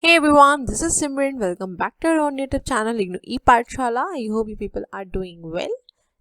Hey everyone, this is Simran. Welcome back to our own YouTube channel Ignu E-पाठशाला. I hope you people are doing well.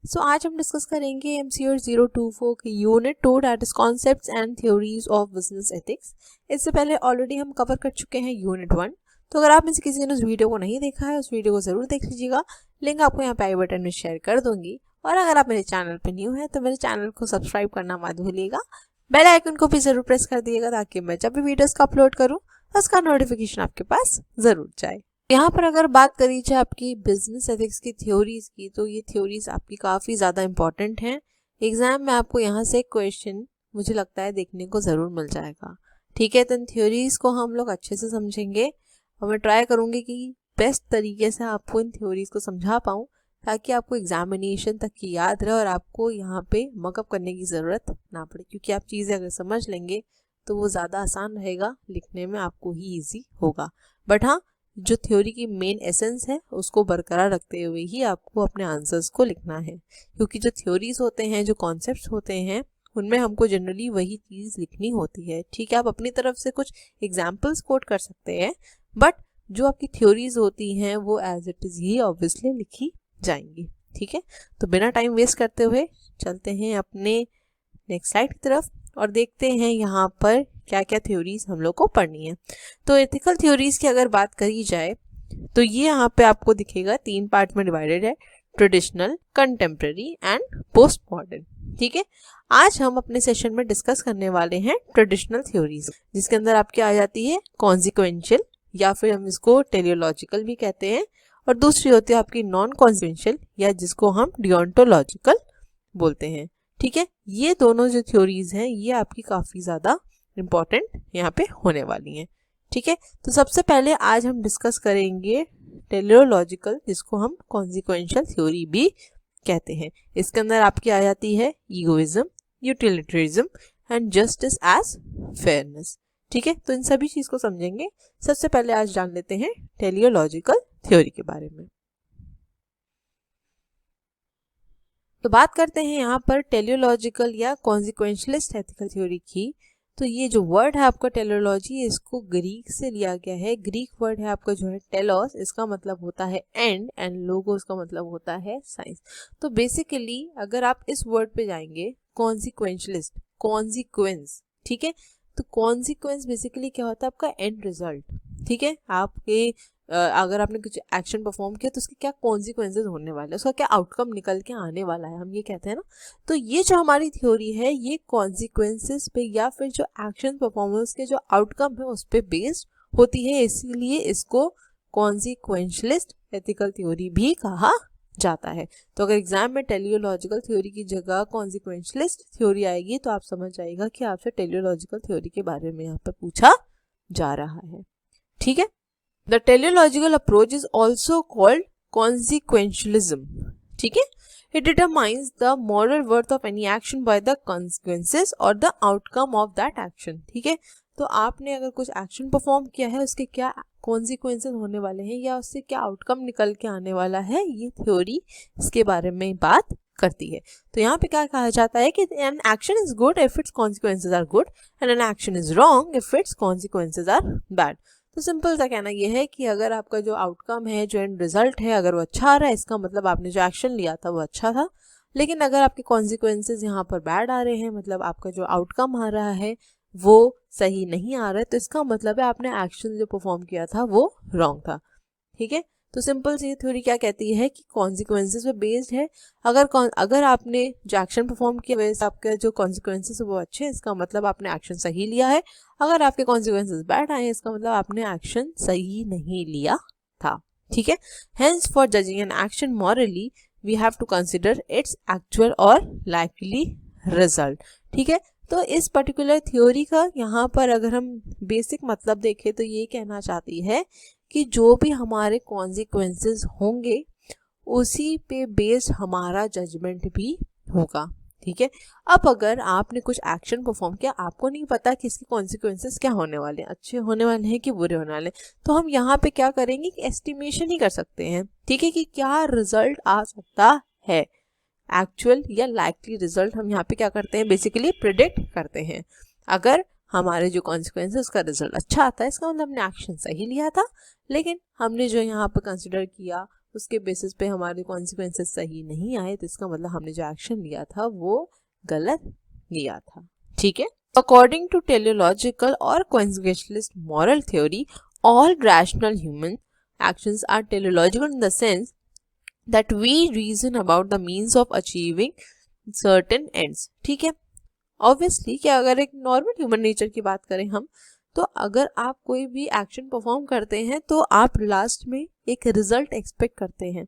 So आज हम discuss करेंगे MCR 024 की unit 2 that is concepts and theories of business ethics. इससे पहले already हम cover कर चुके हैं यूनिट 1. तो अगर आप में से किसी ने उस वीडियो को नहीं देखा है उस वीडियो को ज़रूर देख लीजिएगा. लिंक आपको यहाँ पे आई बटन में शेयर कर दूंगी. और अगर आप मेरे चैनल पर न्यू है तो मेरे चैनल को सब्सक्राइब करना मत भूलिएगा. बेल आइकन को भी ज़रूर प्रेस कर दिएगा ताकि मैं जब भी वीडियोस का अपलोड करूँ उसका नोटिफिकेशन आपके पास जरूर जाए. यहाँ पर अगर बात करी जाए आपकी बिजनेस एथिक्स की थ्योरीज की, तो ये थ्योरीज आपकी काफ़ी ज़्यादा इंपॉर्टेंट हैं. एग्जाम में आपको यहाँ से क्वेश्चन मुझे लगता है देखने को ज़रूर मिल जाएगा. ठीक है, तो इन थ्योरीज को हम लोग अच्छे से समझेंगे और मैं ट्राई करूँगी कि बेस्ट तरीके से आपको इन थ्योरीज को समझा पाऊँ ताकि आपको एग्जामिनेशन तक की याद रहे और आपको यहाँ पे मकअप करने की ज़रूरत ना पड़े. क्योंकि आप चीज़ें अगर समझ लेंगे तो वो ज़्यादा आसान रहेगा, लिखने में आपको ही इजी होगा. बट हाँ, जो थ्योरी की मेन एसेंस है उसको बरकरार रखते हुए ही आपको अपने आंसर्स को लिखना है. क्योंकि जो थ्योरीज होते हैं, जो कॉन्सेप्ट्स होते हैं, उनमें हमको जनरली वही चीज़ लिखनी होती है. ठीक है, आप अपनी तरफ से कुछ एग्जाम्पल्स कोट कर सकते हैं बट जो आपकी थ्योरीज होती हैं वो एज इट इज़ ही ऑब्वियसली लिखी जाएंगी. ठीक है, तो बिना टाइम वेस्ट करते हुए चलते हैं अपने नेक्स्ट स्लाइड की तरफ और देखते हैं यहाँ पर क्या क्या थ्योरीज हम लोग को पढ़नी है. तो एथिकल थ्योरीज की अगर बात करी जाए तो ये यहाँ पे आपको दिखेगा 3 पार्ट में डिवाइडेड है: traditional, contemporary and post modern. ठीक है, आज हम अपने सेशन में डिस्कस करने वाले हैं ट्रेडिशनल थ्योरीज, जिसके अंदर आपकी आ जाती है कॉन्सिक्वेंशियल, या फिर हम इसको टेलियोलॉजिकल भी कहते हैं, और दूसरी होती है आपकी नॉन कॉन्सिक्वेंशियल, या जिसको हम डियोंटोलॉजिकल बोलते हैं. ठीक है, ये दोनों जो थ्योरीज हैं ये आपकी काफ़ी ज़्यादा इम्पॉर्टेंट यहाँ पे होने वाली हैं. ठीक है, तो सबसे पहले आज हम डिस्कस करेंगे टेलियोलॉजिकल, जिसको हम कॉन्सिक्वेंशियल थ्योरी भी कहते हैं. इसके अंदर आपकी आ जाती है egoism, utilitarianism and justice as fairness. ठीक है, तो इन सभी चीज़ को समझेंगे. सबसे पहले आज जान लेते हैं टेलियोलॉजिकल थ्योरी के बारे में. तो बात करते हैं यहाँ पर टेलियोलॉजिकल या कॉन्सिक्वेंशलिस्ट एथिकल थ्योरी की. तो ये जो वर्ड है आपका टेलियोलॉजी, इसको ग्रीक से लिया गया है. ग्रीक वर्ड है आपका जो है टेलोस, इसका मतलब होता है एंड, एंड लोगोस का मतलब होता है साइंस. तो बेसिकली अगर आप इस वर्ड पे जाएंगे कॉन्सिक्वेंशलिस्ट, कॉन्सिक्वेंस. ठीक है, तो कॉन्सिक्वेंस बेसिकली क्या होता है आपका एंड रिजल्ट. ठीक है, आपके अगर आपने कुछ एक्शन परफॉर्म किया तो उसके क्या कॉन्सिक्वेंसेज होने वाले हैं, उसका क्या आउटकम निकल के आने वाला है, हम ये कहते हैं ना. तो ये जो हमारी थ्योरी है ये कॉन्सिक्वेंसेज पे या फिर जो एक्शन परफॉर्मेंस के जो आउटकम है उस पर बेस्ड होती है. इसीलिए इसको कॉन्सिक्वेंशलिस्ट एथिकल थ्योरी भी कहा जाता है. तो अगर एग्जाम में टेलियोलॉजिकल थ्योरी की जगह कॉन्सिक्वेंशलिस्ट थ्योरी आएगी तो आप समझ जाएगा कि आपसे टेलियोलॉजिकल थ्योरी के बारे में यहाँ पर पूछा जा रहा है. ठीक है, The teleological approach is also called consequentialism. ठीक है, it determines the moral worth of any action by the consequences or the outcome of that action. ठीक है, तो आपने अगर कुछ एक्शन परफॉर्म किया है उसके क्या कॉन्सिक्वेंसेस होने वाले हैं या उससे क्या आउटकम निकल के आने वाला है, ये थ्योरी इसके बारे में बात करती है. तो यहाँ पे क्या कहा जाता है कि an action is good if its consequences are good and an action is wrong if its consequences are bad. तो सिंपल सा कहना यह है कि अगर आपका जो आउटकम है, जो एंड रिजल्ट है, अगर वो अच्छा आ रहा है इसका मतलब आपने जो एक्शन लिया था वो अच्छा था. लेकिन अगर आपके कॉन्सिक्वेंसेज यहाँ पर बैड आ रहे हैं, मतलब आपका जो आउटकम आ रहा है वो सही नहीं आ रहा है, तो इसका मतलब है आपने एक्शन जो परफॉर्म किया था वो रॉन्ग था. ठीक है, तो सिंपल सी थ्योरी क्या कहती है कि कॉन्सिक्वेंसेस पे बेस्ड है. अगर आपने जो एक्शन परफॉर्म किया वैसे आपके जो कॉन्सिक्वेंसेस है वो अच्छे हैं, इसका मतलब आपने एक्शन सही लिया है. अगर आपके कॉन्सिक्वेंसेस बैड आए इसका मतलब आपने एक्शन सही नहीं लिया था. ठीक है, hence for judging an action morally we have to consider its actual or likely result. ठीक है, तो इस पर्टिकुलर थ्योरी का यहाँ पर अगर हम बेसिक मतलब देखें तो ये कहना चाहती है कि जो भी हमारे कॉन्सिक्वेंसेस होंगे उसी पे बेस्ड हमारा जजमेंट भी होगा. ठीक है, अब अगर आपने कुछ एक्शन परफॉर्म किया, आपको नहीं पता कि इसके कॉन्सिक्वेंसेस क्या होने वाले हैं, अच्छे होने वाले हैं कि बुरे होने वाले हैं, तो हम यहाँ पे क्या करेंगे कि एस्टिमेशन ही कर सकते हैं. ठीक है, कि क्या रिजल्ट आ सकता है, एक्चुअल या लाइकली रिजल्ट हम यहाँ पे क्या करते हैं, बेसिकली प्रिडिक्ट करते हैं. अगर हमारे जो कॉन्सिक्वेंसेस उसका रिजल्ट अच्छा आता है, इसका मतलब हमने एक्शन सही लिया था, लेकिन हमने जो यहाँ पर कंसिडर किया उसके बेसिस पे हमारे कॉन्सिक्वेंसेस सही नहीं आए, तो इसका मतलब हमने जो एक्शन लिया था वो गलत लिया था। ठीक है, अकॉर्डिंग टू टेलियोलॉजिकल और consequentialist moral theory, all rational human actions are teleological in the sense that we reason about the means of achieving certain ends। ठीक है, ऑब्वियसली कि अगर एक नॉर्मल ह्यूमन नेचर की बात करें हम, तो अगर आप कोई भी एक्शन परफॉर्म करते हैं तो आप लास्ट में एक रिजल्ट एक्सपेक्ट करते हैं,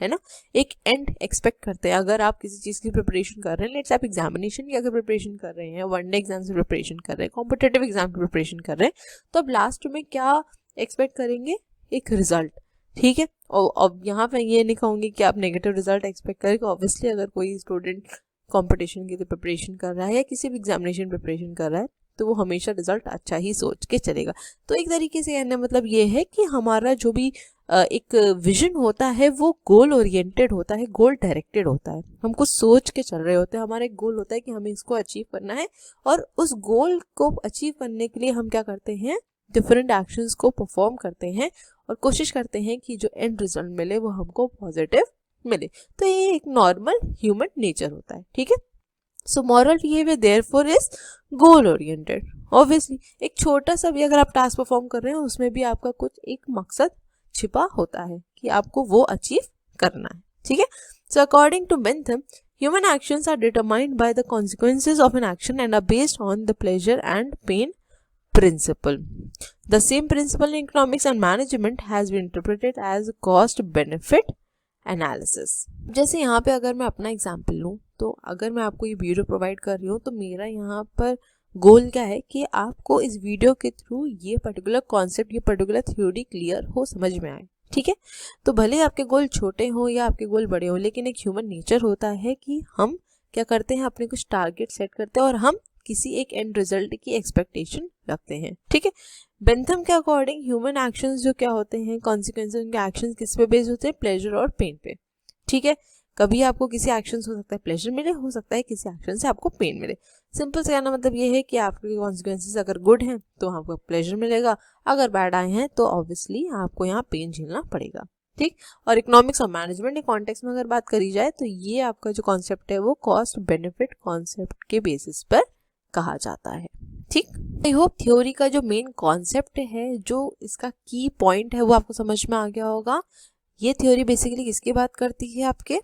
है ना, एक एंड एक्सपेक्ट करते हैं। अगर आप किसी चीज़ की प्रिपरेशन कर रहे हैं, लेट्स आप एग्जामिनेशन की अगर प्रिपरेशन कर रहे हैं, वनडे एग्जाम की प्रिपरेशन कर रहे हैं, कॉम्पिटेटिव एग्जाम की प्रिपरेशन कर रहे हैं, तो अब लास्ट में क्या एक्सपेक्ट करेंगे, एक रिजल्ट। ठीक है, और अब यहाँ पे ये नहीं कहूँगी कि आप नेगेटिव रिजल्ट एक्सपेक्ट करें। ऑब्वियसली अगर कोई स्टूडेंट कंपटीशन की प्रिपरेशन कर रहा है या किसी भी एग्जामिनेशन प्रिपरेशन कर रहा है, तो वो हमेशा रिजल्ट अच्छा ही सोच के चलेगा। तो एक तरीके से कहने मतलब ये है कि हमारा जो भी एक विजन होता है वो गोल ओरिएंटेड होता है, गोल डायरेक्टेड होता है। हम कुछ सोच के चल रहे होते हैं, हमारा एक गोल होता है कि हमें इसको अचीव करना है, और उस गोल को अचीव करने के लिए हम क्या करते हैं, डिफरेंट एक्शंस को परफॉर्म करते हैं और कोशिश करते हैं कि जो एंड रिजल्ट मिले वो हमको पॉजिटिव मिले। तो ये एक नॉर्मल ह्यूमन नेचर होता है। ठीक है, so moral behaviour therefore is goal oriented. Obviously एक छोटा सा भी अगर आप टास्क परफॉर्म कर रहे हैं उसमें भी आपका कुछ एक मकसद छिपा होता है कि आपको वो अचीव करना है। ठीक है, so according to Bentham, human actions are determined by the consequences of an action and are based on the pleasure and pain principle. The same principle in economics and management has been interpreted as cost benefit analysis। जैसे यहाँ पे अगर मैं अपना example लूँ, तो अगर मैं आपको ये वीडियो प्रोवाइड कर रही हूँ तो मेरा यहाँ पर गोल क्या है कि आपको इस वीडियो के थ्रू ये पर्टिकुलर कॉन्सेप्ट, ये पर्टिकुलर थ्योरी क्लियर हो, समझ में आए। ठीक है, तो भले आपके गोल छोटे हो या आपके गोल बड़े हो, लेकिन एक ह्यूमन नेचर होता है कि हम क्या करते हैं, अपने कुछ टारगेट सेट करते हैं और हम किसी एक एंड रिजल्ट की एक्सपेक्टेशन रखते हैं। ठीक है, बेंथम के अकॉर्डिंग ह्यूमन एक्शंस जो क्या होते हैं, कॉन्सिक्वेंसेस उनके एक्शंस किस पे बेस्ड होते हैं, प्लेजर और पेन पे। ठीक है, कभी आपको किसी एक्शन से हो सकता है प्लेजर मिले, हो सकता है किसी एक्शन से आपको पेन मिले। सिंपल से कहना मतलब ये है कि आपके कॉन्सिक्वेंसेस अगर गुड हैं तो आपको प्लेजर मिलेगा, अगर बैड आए हैं तो ऑब्वियसली आपको यहाँ पेन झेलना पड़ेगा। ठीक, और इकोनॉमिक्स और मैनेजमेंट के कॉन्टेक्स्ट में अगर बात करी जाए तो ये आपका जो कॉन्सेप्ट है वो कॉस्ट बेनिफिट कॉन्सेप्ट के बेसिस पर कहा जाता है। ठीक, आई होप थ्योरी का जो मेन कॉन्सेप्ट है, जो इसका की पॉइंट है, वो आपको समझ में आ गया होगा। ये थ्योरी बेसिकली किसकी बात करती है, आपके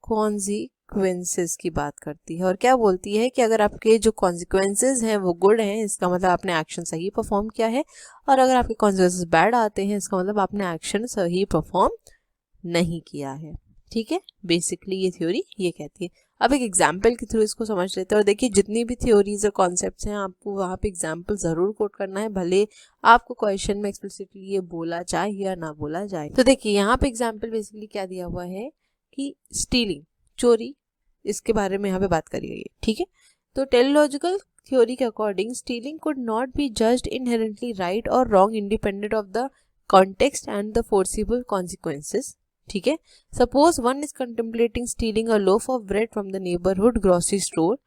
कॉन्सिक्वेंसेस की बात करती है, और क्या बोलती है कि अगर आपके जो कॉन्सिक्वेंसेस हैं वो गुड हैं, इसका मतलब आपने एक्शन सही परफॉर्म किया है, और अगर आपके कॉन्सिक्वेंसेस बैड आते हैं इसका मतलब आपने एक्शन सही परफॉर्म नहीं किया है। ठीक है, बेसिकली ये थ्योरी ये कहती है। अब एक एग्जाम्पल के थ्रू इसको समझ लेते हैं, और देखिए जितनी भी थ्योरीज और कॉन्सेप्ट्स हैं आपको वहाँ पे एग्जाम्पल ज़रूर कोट करना है, भले आपको क्वेश्चन में एक्सप्लिसिटली ये बोला जाए या ना बोला जाए। तो देखिए यहाँ पे एग्जाम्पल बेसिकली क्या दिया हुआ है कि स्टीलिंग, चोरी, इसके बारे में यहाँ पे बात करी गई है। ठीक है, तो टेलियोलॉजिकल थ्योरी के according stealing could not be judged inherently right और wrong independent of the context and the foreseeable consequences. ठीक है, suppose one is contemplating stealing a loaf of bread from the neighbourhood grocery store.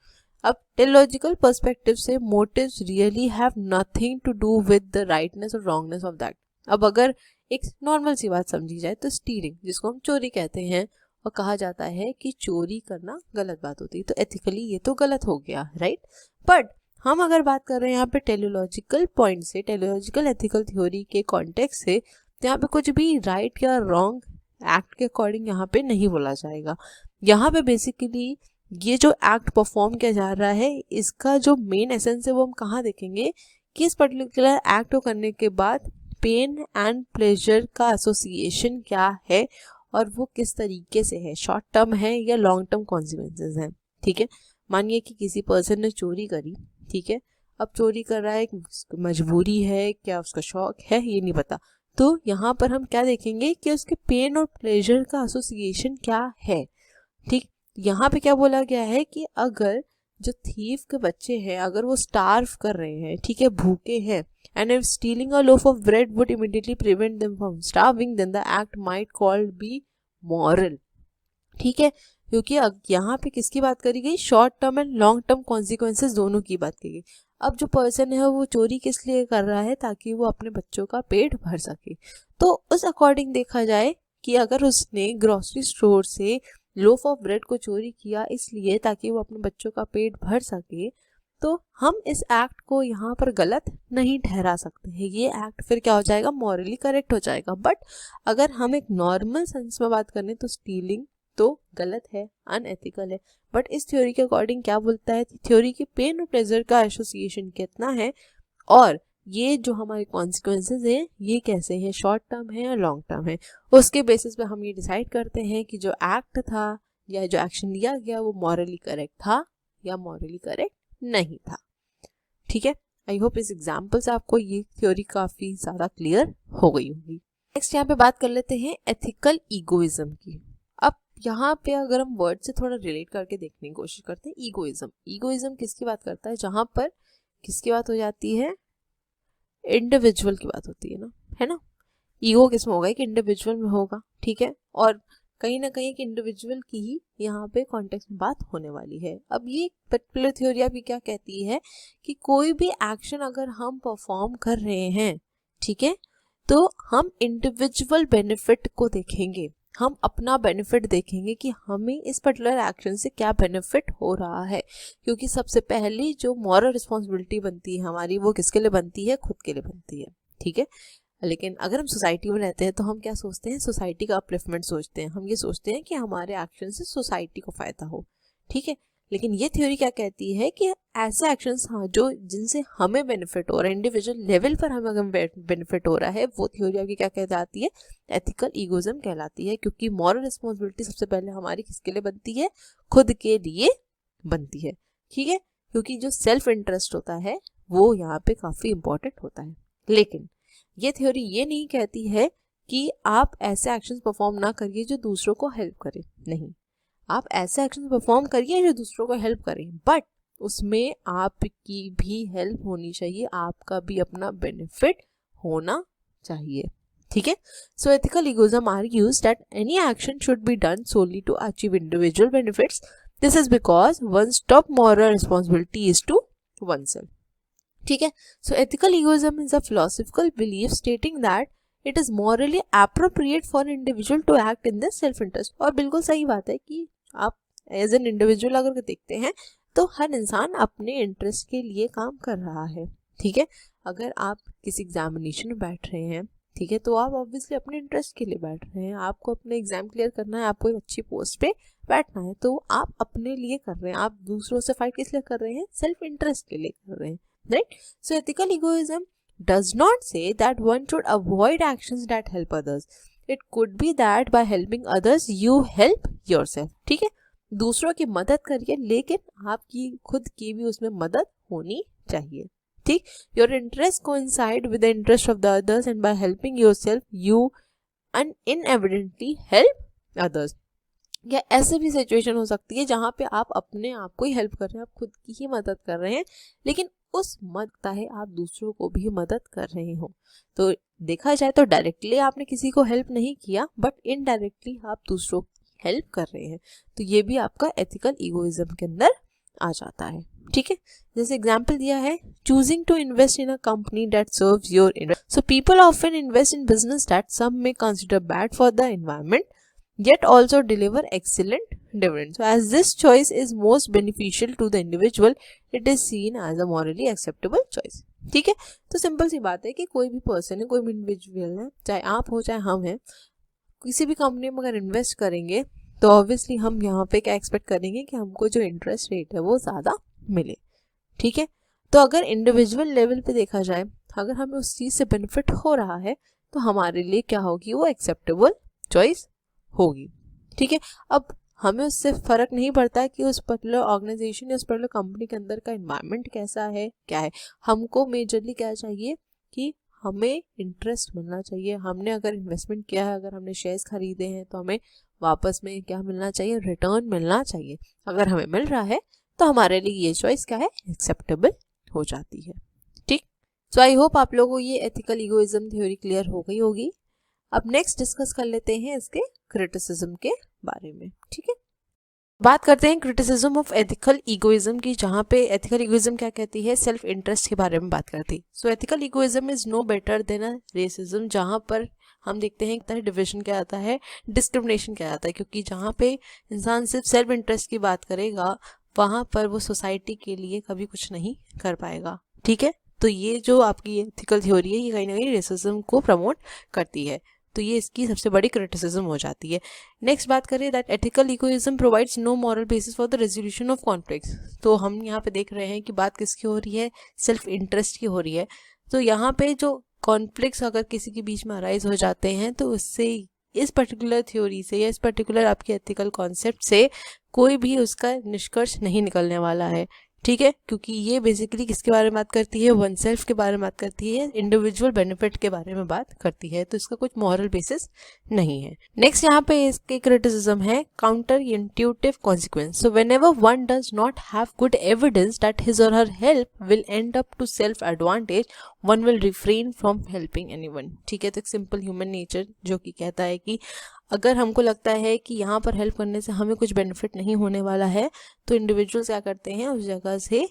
अब teleological perspective से motives really have nothing to do with the rightness और wrongness of that. अब अगर एक normal सी बात समझी जाए तो स्टीलिंग, जिसको हम चोरी कहते हैं, और कहा जाता है कि चोरी करना गलत बात होती है, तो एथिकली ये तो गलत हो गया, राइट। बट हम अगर बात कर रहे हैं यहाँ पे टेलियोलॉजिकल पॉइंट से, टेलियोलॉजिकल एथिकल थ्योरी के कॉन्टेक्स्ट से, तो यहाँ पे कुछ भी राइट या रॉन्ग एक्ट के अकॉर्डिंग यहाँ पे नहीं बोला जाएगा। यहाँ पे बेसिकली ये जो एक्ट परफॉर्म किया जा रहा है इसका जो मेन एसेंस है वो हम कहाँ देखेंगे कि इस पर्टिकुलर एक्ट को करने के बाद पेन एंड प्लेजर का एसोसिएशन क्या है और वो किस तरीके से है, शॉर्ट टर्म है या लॉन्ग टर्म कॉन्सिक्वेंसेज हैं। ठीक है, मानिए कि किसी पर्सन ने चोरी करी, ठीक है, अब चोरी कर रहा है, मजबूरी है क्या, उसका शौक है, ये नहीं पता, तो यहाँ पर हम क्या देखेंगे कि उसके पेन और प्लेजर का एसोसिएशन क्या है। ठीक, यहाँ पे क्या बोला गया है कि अगर जो थीफ के बच्चे हैं अगर वो स्टार्व कर रहे हैं, ठीक है, भूखे हैं, and if stealing a loaf of bread would immediately prevent them from starving, then the act might could be moral. ठीक है, क्योंकि यहाँ पे किसकी बात करी गई, short term and long term consequences दोनों की बात की गई। अब जो पर्सन है वो चोरी किस लिए कर रहा है, ताकि वो अपने बच्चों का पेट भर सके। तो उस अकॉर्डिंग देखा जाए कि अगर उसने ग्रोसरी स्टोर से लोफ ऑफ ब्रेड को चोरी किया इसलिए ताकि वो अपने बच्चों का पेट भर सके, तो हम इस एक्ट को यहाँ पर गलत नहीं ठहरा सकते हैं। ये एक्ट फिर क्या हो जाएगा, मॉरली करेक्ट हो जाएगा। बट अगर हम एक नॉर्मल सेंस में बात करें तो स्टीलिंग तो गलत है, अनएथिकल है। बट इस थ्योरी के अकॉर्डिंग क्या बोलता है, थ्योरी की पेन और प्लेजर का एसोसिएशन कितना है, और ये जो हमारे कॉन्सिक्वेंसेज हैं ये कैसे हैं, शॉर्ट टर्म है या लॉन्ग टर्म है, उसके बेसिस पे हम ये डिसाइड करते हैं कि जो एक्ट था या जो एक्शन लिया गया वो मॉरली करेक्ट था या मॉरली करेक्ट नहीं था। ठीक है, आई होप इस एग्जाम्पल से आपको ये थ्योरी काफी ज्यादा क्लियर हो गई होगी। नेक्स्ट यहाँ पे बात कर लेते हैं एथिकल ईगोइज्म की। अब यहाँ पे अगर हम वर्ड से थोड़ा रिलेट करके देखने की कोशिश करते हैं, ईगोइज्म किसकी बात करता है, जहां पर किसकी बात हो जाती है, इंडिविजुअल की बात होती है ना। ईगो किसमें होगा, एक इंडिविजुअल में होगा। ठीक है, और कहीं ना कहीं एक इंडिविजुअल की ही यहाँ पे कॉन्टेक्स्ट में बात होने वाली है। अब ये पर्टिकुलर थ्योरी अभी क्या कहती है कि कोई भी एक्शन अगर हम परफॉर्म कर रहे हैं, ठीक है, तो हम इंडिविजुअल बेनिफिट को देखेंगे, हम अपना बेनिफिट देखेंगे कि हमें इस पर्टिकुलर एक्शन से क्या बेनिफिट हो रहा है। क्योंकि सबसे पहली जो मॉरल रिस्पॉन्सिबिलिटी बनती है हमारी, वो किसके लिए बनती है, खुद के लिए बनती है। ठीक है, लेकिन अगर हम सोसाइटी में रहते हैं तो हम क्या सोचते हैं, सोसाइटी का अपलिफ्टमेंट सोचते हैं। हम ये सोचते हैं कि हमारे एक्शन से सोसाइटी को फायदा हो। ठीक है, लेकिन ये थ्योरी क्या कहती है कि ऐसे एक्शंस हाँ जो जिनसे हमें बेनिफिट हो रहा है, इंडिविजुअल लेवल पर हमें अगर बेनिफिट हो रहा है, वो थ्योरी आपकी क्या कहलाती है, एथिकल ईगोइज्म कहलाती है। क्योंकि मॉरल रिस्पॉन्सिबिलिटी सबसे पहले हमारी किसके लिए बनती है, खुद के लिए बनती है। ठीक है, क्योंकि जो सेल्फ इंटरेस्ट होता है वो यहाँ पे काफी इंपॉर्टेंट होता है। लेकिन ये थ्योरी ये नहीं कहती है कि आप ऐसे एक्शंस परफॉर्म ना करिए जो दूसरों को हेल्प करें। नहीं, आप ऐसे एक्शंस परफॉर्म करिए जो दूसरों को हेल्प करें, बट उसमें आपकी भी हेल्प होनी चाहिए, आपका भी अपना बेनिफिट होना चाहिए। ठीक है, so ethical egoism argues that any action should be done solely to achieve individual benefits. This is because one's top moral responsibility is to oneself. ठीक है, so ethical egoism is a philosophical belief stating that it is morally appropriate for individual to act in this self interest. और बिल्कुल सही बात है कि आप as an individual अगर देखते हैं तो हर इंसान अपने इंटरेस्ट के लिए काम कर रहा है। ठीक है, अगर आप किसी एग्जामिनेशन में बैठ रहे हैं, ठीक है, तो आप ऑब्वियसली अपने इंटरेस्ट के लिए बैठ रहे हैं, आपको अपने एग्जाम क्लियर करना है, आपको एक अच्छी पोस्ट पे बैठना है, तो आप अपने लिए कर रहे हैं। आप दूसरों से फाइट किस लिए कर रहे हैं, सेल्फ इंटरेस्ट के लिए कर रहे हैं। Right? So ethical egoism does not say that one should avoid actions that help others. It could be that by helping others you help yourself. ठीक है, दूसरों की मदद करिए लेकिन आपकी खुद की भी उसमें मदद होनी चाहिए। ठीक, your interest coincide with the interest of the others and by helping yourself you inevitably help others. या ऐसे भी सिचुएशन हो सकती है जहाँ पे आप अपने आप को ही हेल्प कर रहे हैं, आप खुद की ही मदद कर रहे हैं, लेकिन उस मदद है आप दूसरों को भी मदद कर रहे हो। तो देखा जाए तो डायरेक्टली आपने किसी को हेल्प नहीं किया, बट इनडायरेक्टली आप दूसरों की हेल्प कर रहे हैं। तो ये भी आपका एथिकल ईगोइज्म के अंदर आ जाता है। ठीक है, जैसे एग्जाम्पल दिया है, choosing to invest in a company that serves your interest. So people often invest in business that some may consider bad for the environment yet also deliver excellent dividends. So as this choice is most beneficial to the individual, it is seen as a morally acceptable choice. ठीक है, तो simple सी बात है कि कोई भी person है, कोई भी इंडिविजुअल है, चाहे आप हो चाहे हम हैं, किसी भी कंपनी में अगर इन्वेस्ट करेंगे तो ऑब्वियसली हम यहाँ पे क्या एक्सपेक्ट करेंगे कि हमको जो इंटरेस्ट रेट है वो ज़्यादा मिले। ठीक है, तो अगर इंडिविजुअल लेवल पे देखा जाए, अगर हमें उस चीज़ से बेनिफिट हो रहा है तो हमारे लिए क्या होगी, वो एक्सेप्टेबल चॉइस होगी। ठीक है, अब हमें उससे फर्क नहीं पड़ता कि उस पर्टिकुलर ऑर्गेनाइजेशन या उस पर्टिकुलर कंपनी के अंदर का एनवायरनमेंट कैसा है, क्या है। हमको मेजरली क्या चाहिए कि हमें इंटरेस्ट मिलना चाहिए। हमने अगर इन्वेस्टमेंट किया है, अगर हमने शेयर्स खरीदे हैं, तो हमें वापस में क्या मिलना चाहिए, रिटर्न मिलना चाहिए। अगर हमें मिल रहा है तो हमारे लिए ये चॉइस क्या है, एक्सेप्टेबल हो जाती है। ठीक, सो आई होप आप लोगों को ये एथिकल ईगोइज्म थ्योरी क्लियर हो गई होगी। अब नेक्स्ट डिस्कस कर लेते हैं इसके क्रिटिसिज्म के बारे में। ठीक है, बात करते हैं क्रिटिसिज्म ऑफ एथिकल इगोइज्म की, जहाँ पे एथिकल इगोइज्म क्या कहती है, सेल्फ इंटरेस्ट के बारे में बात करती है। So ethical egoism is no better than a racism, जहाँ पर हम देखते हैं डिविजन क्या आता है, डिस्क्रिमिनेशन क्या आता है, क्योंकि जहाँ पे इंसान सिर्फ सेल्फ इंटरेस्ट की बात करेगा वहाँ पर वो सोसाइटी के लिए कभी कुछ नहीं कर पाएगा। ठीक है, तो ये जो आपकी एथिकल थ्योरी है ये कहीं ना कहीं रेसिज्म को प्रमोट करती है, तो ये इसकी सबसे बड़ी क्रिटिसिज्म हो जाती है। नेक्स्ट बात करें that ethical egoism provides no moral basis for the resolution of conflicts. तो हम यहाँ पे देख रहे हैं कि बात किसकी हो रही है, सेल्फ इंटरेस्ट की हो रही है। तो यहाँ पे जो कॉन्फ्लिक्ट्स अगर किसी के बीच में अराइज हो जाते हैं तो उससे इस पर्टिकुलर थ्योरी से या इस पर्टिकुलर आपके एथिकल कॉन्सेप्ट से कोई भी उसका निष्कर्ष नहीं निकलने वाला है। ठीक है, क्योंकि ये बेसिकली किसके बारे में बात करती है, वन सेल्फ के बारे में बात करती है, इंडिविजुअल बेनिफिट के बारे में बात करती है, तो इसका कुछ मॉरल बेसिस नहीं है। नेक्स्ट यहाँ पे इसके क्रिटिसिज्म है counter intuitive consequence. So whenever one does not have good evidence that his or her help will end up to self advantage, one will refrain from helping anyone. ठीक है, तो एक सिंपल ह्यूमन नेचर जो कि कहता है कि अगर हमको लगता है कि यहाँ पर हेल्प करने से हमें कुछ बेनिफिट नहीं होने वाला है तो इंडिविजुअल्स क्या करते हैं, उस जगह से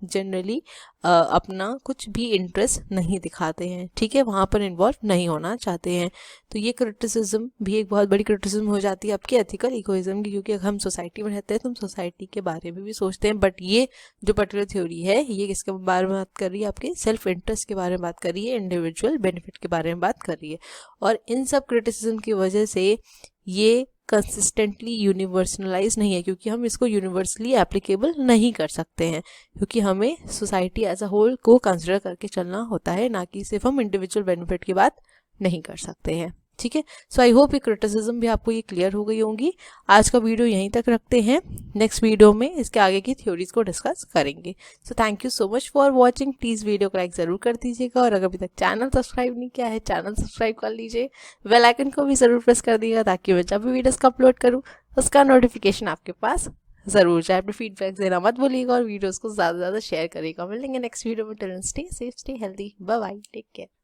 जनरली अपना कुछ भी इंटरेस्ट नहीं दिखाते हैं। ठीक है, वहाँ पर इन्वॉल्व नहीं होना चाहते हैं। तो ये क्रिटिसिज्म भी एक बहुत बड़ी क्रिटिसिज्म हो जाती है आपकी एथिकल इगोइज्म की, क्योंकि अगर हम सोसाइटी में रहते हैं तो हम सोसाइटी के बारे में भी सोचते हैं, बट ये जो पर्टिकुलर थ्योरी है ये किसके बारे में बात कर रही है, आपके सेल्फ इंटरेस्ट के बारे में बात कर रही है, इंडिविजुअल बेनिफिट के बारे में बात कर रही है। और इन सब क्रिटिसिज्म की वजह से ये कंसिस्टेंटली यूनिवर्सलाइज नहीं है, क्योंकि हम इसको यूनिवर्सली एप्लीकेबल नहीं कर सकते हैं, क्योंकि हमें सोसाइटी एज अ होल को कंसिडर करके चलना होता है, ना कि सिर्फ हम इंडिविजुअल बेनिफिट की बात नहीं कर सकते हैं। ठीक है, सो आई होप ये क्रिटिसिज्म भी आपको ये क्लियर हो गई होंगी। आज का वीडियो यहीं तक रखते हैं, नेक्स्ट वीडियो में इसके आगे की थ्योरीज को डिस्कस करेंगे। So thank you so much for watching. Please video को लाइक ज़रूर कर दीजिएगा, और अगर अभी तक चैनल सब्सक्राइब नहीं किया है चैनल सब्सक्राइब कर लीजिए, बेल आइकन को भी ज़रूर प्रेस कर दीजिएगा ताकि मैं जब भी वीडियोज़ का अपलोड करूँ उसका नोटिफिकेशन आपके पास ज़रूर जाए। अपने फीडबैक देना मत भूलिएगा और वीडियोज़ को ज़्यादा से ज़्यादा शेयर करेगा। मिलेंगे नेक्स्ट वीडियो में। Till then stay safe, stay healthy, bye bye, take care.